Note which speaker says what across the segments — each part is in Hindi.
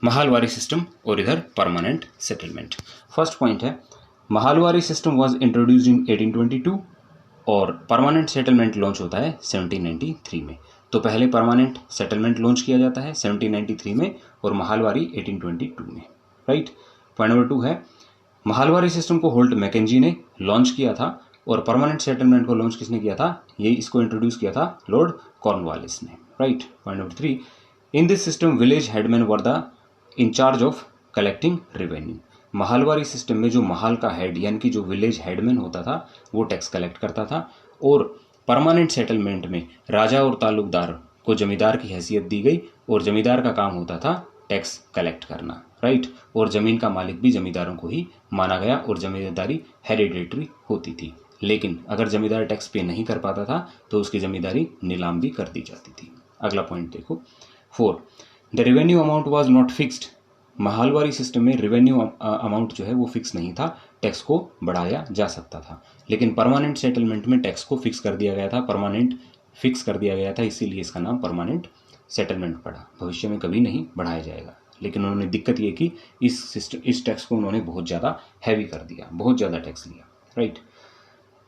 Speaker 1: महालवारी सिस्टम और इधर परमानेंट सेटलमेंट। फर्स्ट पॉइंट है महालवारी सिस्टम वाज इंट्रोड्यूस्ड इन 1822 और परमानेंट सेटलमेंट लॉन्च होता है 1793 में। तो पहले परमानेंट सेटलमेंट लॉन्च किया जाता है 1793 में और महालवारी 1822 में, राइट। पॉइंट नंबर 2 है महालवारी सिस्टम को होल्ट मैकेंजी ने लॉन्च किया था और परमानेंट सेटलमेंट को लॉन्च किसने किया था, ये इसको इंट्रोड्यूस किया था लॉर्ड कॉर्नवालिस ने, right. Point number 3 in this system village headman were the in charge of collecting revenue. Mahalwari system में जो महाल का हेड यानी कि जो विलेज हेडमैन होता था वो टैक्स कलेक्ट करता था और परमानेंट सेटलमेंट में राजा और तालुकदार को जमींदार की हैसियत दी गई और जमींदार का काम होता था टैक्स कलेक्ट करना, राइट। और जमीन का मालिक भी जमींदारों को ही माना गया और जमींदारी हेरिडेटरी होती थी, लेकिन अगर जमींदार टैक्स पे नहीं कर पाता था तो उसकी जमींदारी नीलाम भी कर दी जाती थी। अगला पॉइंट देखो 4 the revenue amount was not fixed. Mahalwari system में रेवेन्यू अमाउंट जो है वो फिक्स नहीं था, टैक्स को बढ़ाया जा सकता था, लेकिन परमानेंट सेटलमेंट में टैक्स को फिक्स कर दिया गया था, परमानेंट फिक्स कर दिया गया था, इसीलिए इसका नाम परमानेंट सेटलमेंट पड़ा। भविष्य में कभी नहीं बढ़ाया जाएगा, लेकिन उन्होंने दिक्कत ये की इस टैक्स को उन्होंने बहुत ज़्यादा हैवी कर दिया, बहुत ज़्यादा टैक्स लिया, right.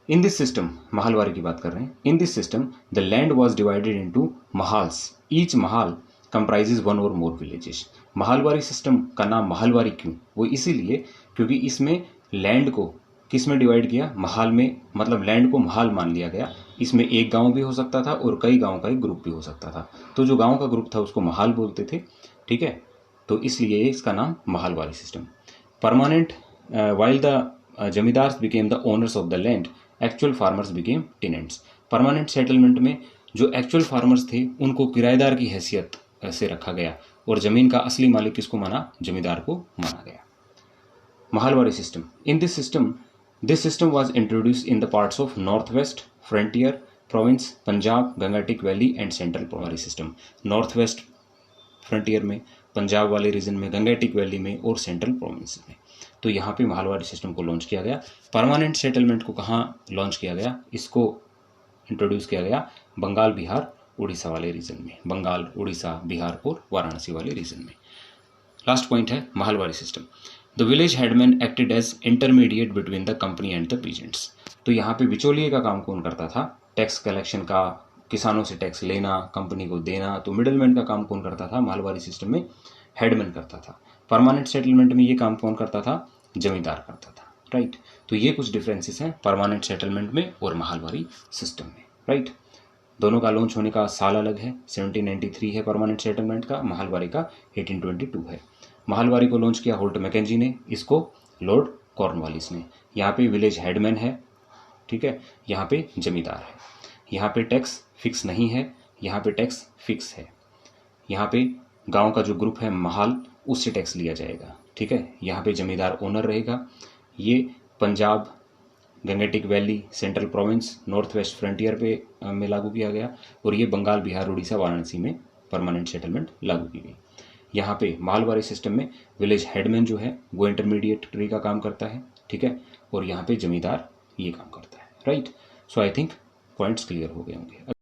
Speaker 1: In this system Mahalwari की बात कर रहे हैं। In this system the land was divided into mahals, each mahal comprises one or more villages. Mahalwari system का नाम महालवारी क्यों, वो इसीलिए क्योंकि इसमें लैंड को किस में डिवाइड किया, महाल में, मतलब लैंड को महाल मान लिया गया। इसमें एक गांव भी हो सकता था और कई गांव का एक ग्रुप भी हो सकता था, तो जो गांव का ग्रुप था उसको महाल बोलते थे, ठीक है। तो इसलिए इसका नाम mahalwari system. Permanent while the zamindars became the owners of the land, actual farmers became tenants. Permanent settlement में जो एक्चुअल फार्मर्स थे उनको किराएदार की हैसियत से रखा गया और जमीन का असली मालिक किसको माना, जमींदार को माना गया। Mahalwari system in this system was introduced in the parts of North West Frontier Province, Punjab, Gangetic valley and central Mahalwari system North West Frontier में, पंजाब वाले रीजन में, गंगाटिक वैली में और सेंट्रल प्रोविंस में। तो यहाँ पे महालवारी सिस्टम को लॉन्च किया गया। परमानेंट सेटलमेंट को कहाँ लॉन्च किया गया, इसको इंट्रोड्यूस किया गया बंगाल, बिहार, उड़ीसा वाले रीजन में, बंगाल, उड़ीसा, बिहार और वाराणसी वाले रीजन में। लास्ट पॉइंट है Mahalwari system the village headman acted as intermediate between the company and the peasants. तो यहाँ पे बिचौलिए का काम कौन करता था, टैक्स कलेक्शन का, किसानों से टैक्स लेना, कंपनी को देना, तो मिडलमैन का काम कौन करता था, महालवारी सिस्टम में हेडमैन करता था। परमानेंट सेटलमेंट में ये काम कौन करता था, जमींदार करता था, राइट। तो ये कुछ डिफरेंसेस हैं परमानेंट सेटलमेंट में और महालवारी सिस्टम में, राइट। दोनों का लॉन्च होने का साल अलग है, 1793 है परमानेंट सेटलमेंट का, महालवारी का 1822 है। महालवारी को लॉन्च किया होल्ट मैकेंजी ने, इसको लॉर्ड कॉर्नवालिस ने। यहाँ पे विलेज हेडमैन है, ठीक है, यहाँ पे जमींदार है। यहाँ पे टैक्स फिक्स नहीं है, यहाँ पे टैक्स फिक्स है। यहाँ पे गांव का जो ग्रुप है महाल, उससे टैक्स लिया जाएगा, ठीक है। यहाँ पे जमींदार ओनर रहेगा। ये Punjab, Gangetic valley, central province, north West frontier पे में लागू किया गया और ये बंगाल, बिहार, उड़ीसा, वाराणसी में परमानेंट सेटलमेंट लागू की गई। यहाँ पे महालवारी सिस्टम में विलेज हेडमैन जो है वो इंटरमीडिएटरी का काम करता है, ठीक है, और यहाँ पे जमींदार ये काम करता है, right. So I think points clear हो गए होंगे।